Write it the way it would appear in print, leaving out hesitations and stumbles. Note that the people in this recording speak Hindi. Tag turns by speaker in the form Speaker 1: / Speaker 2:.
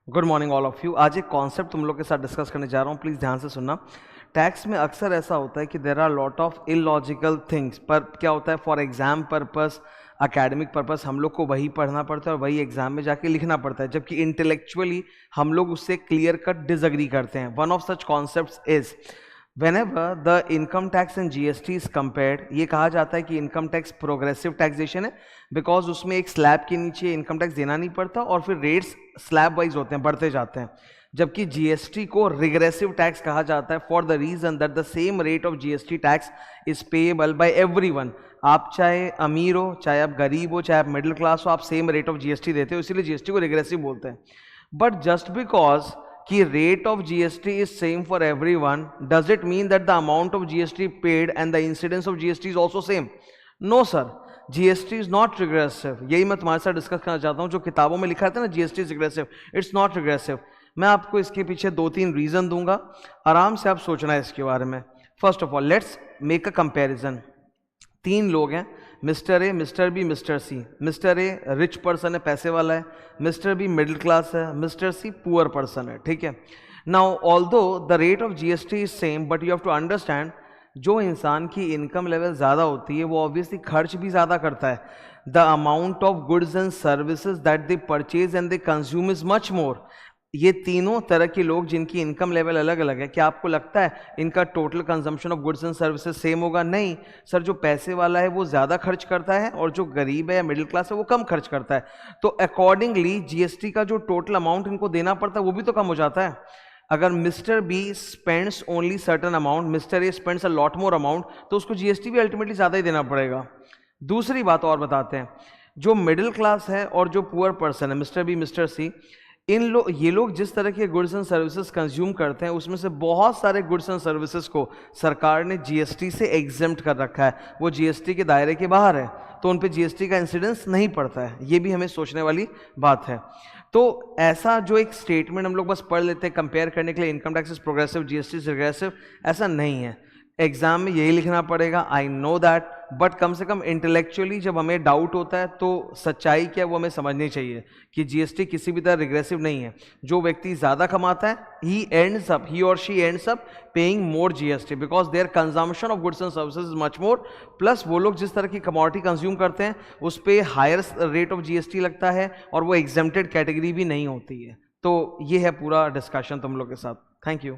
Speaker 1: Good morning all of you. आज एक कॉन्सेप्ट तुम लोग के साथ डिस्कस करने जा रहा हूँ, प्लीज़ ध्यान से सुनना। टैक्स में अक्सर ऐसा होता है कि there are lot of illogical things, पर क्या होता है for exam purpose, academic purpose हम लोग को वही पढ़ना पड़ता है और वही एग्जाम में जाके लिखना पड़ता है, जबकि इंटेलेक्चुअली हम लोग उससे क्लियर कट डिसएग्री करते हैं। One of such concepts is whenever the income tax and GST is compared, ये कहा जाता है कि इनकम टैक्स प्रोग्रेसिव टैक्सेशन है बिकॉज उसमें एक स्लैब के नीचे इनकम टैक्स देना नहीं पड़ता और फिर रेट्स स्लैब वाइज होते हैं, बढ़ते जाते हैं। जबकि जीएसटी को रिग्रेसिव टैक्स कहा जाता है for the reason that the same rate of GST tax is payable by everyone. आप चाहे अमीर हो, चाहे आप गरीब हो, चाहे आप मिडिल क्लास हो, आप सेम रेट ऑफ जीएसटी देते हो, इसीलिए जीएसटी को रिग्रेसिव बोलते हैं। बट जस्ट बिकॉज कि rate of GST is same for everyone, does it mean that the amount of GST paid and the incidence of GST is also same? No sir, GST is not regressive. यही मैं तुम्हारे साथ डिस्कस करना चाहता हूं। जो किताबों में लिखा था ना GST is regressive, it's not regressive. मैं आपको इसके पीछे 2-3 रीजन दूंगा, आराम से आप सोचना है इसके बारे में। First of all let's make a comparison. 3 लोग हैं, mister A, mister B, mister C. Mister A rich person है, पैसे वाला है, मिस्टर बी मिडिल क्लास है, मिस्टर सी पुअर पर्सन है, ठीक है। Now although the rate of GST is same, but you have to understand जो इंसान की इनकम लेवल ज़्यादा होती है वो ऑब्वियसली खर्च भी ज़्यादा करता है। The amount of goods and services that they purchase and they consume is much मोर। ये तीनों तरह के लोग जिनकी इनकम लेवल अलग अलग है, क्या आपको लगता है इनका total consumption of goods and services same होगा? नहीं सर, जो पैसे वाला है वो ज़्यादा खर्च करता है और जो गरीब है या मिडिल क्लास है वो कम खर्च करता है। तो अकॉर्डिंगली जीएसटी का जो टोटल अमाउंट इनको देना पड़ता है वो भी तो कम हो जाता है। अगर mister B spends only certain amount, mister A spends a lot more amount, तो उसको जीएसटी भी अल्टीमेटली ज़्यादा ही देना पड़ेगा। दूसरी बात और बताते हैं, जो मिडिल क्लास है और जो पुअर पर्सन है, मिस्टर बी मिस्टर सी, ये लोग जिस तरह के गुड्स एंड सर्विसेज कंज्यूम करते हैं उसमें से बहुत सारे गुड्स एंड सर्विसेज को सरकार ने जीएसटी से एग्जेम्प्ट कर रखा है, वो जीएसटी के दायरे के बाहर है, तो उन पे जीएसटी का इंसिडेंस नहीं पड़ता है। ये भी हमें सोचने वाली बात है। तो ऐसा जो एक स्टेटमेंट हम लोग बस पढ़ लेते हैं कंपेयर करने के लिए, income tax is progressive, GST is regressive, ऐसा नहीं है। एग्जाम में यही लिखना पड़ेगा, आई नो दैट, बट कम से कम इंटेलेक्चुअली जब हमें डाउट होता है तो सच्चाई क्या है वो हमें समझनी चाहिए कि जीएसटी किसी भी तरह रिग्रेसिव नहीं है। जो व्यक्ति ज़्यादा कमाता है ही और she ends up paying more GST because their consumption of goods and services is much more, plus वो लोग जिस तरह की कमोडिटी कंज्यूम करते हैं उस पर हायर रेट ऑफ जीएसटी लगता है और वो एग्जेम्प्टेड कैटेगरी भी नहीं होती है। तो ये है पूरा डिस्कशन तुम लोग के साथ। Thank you.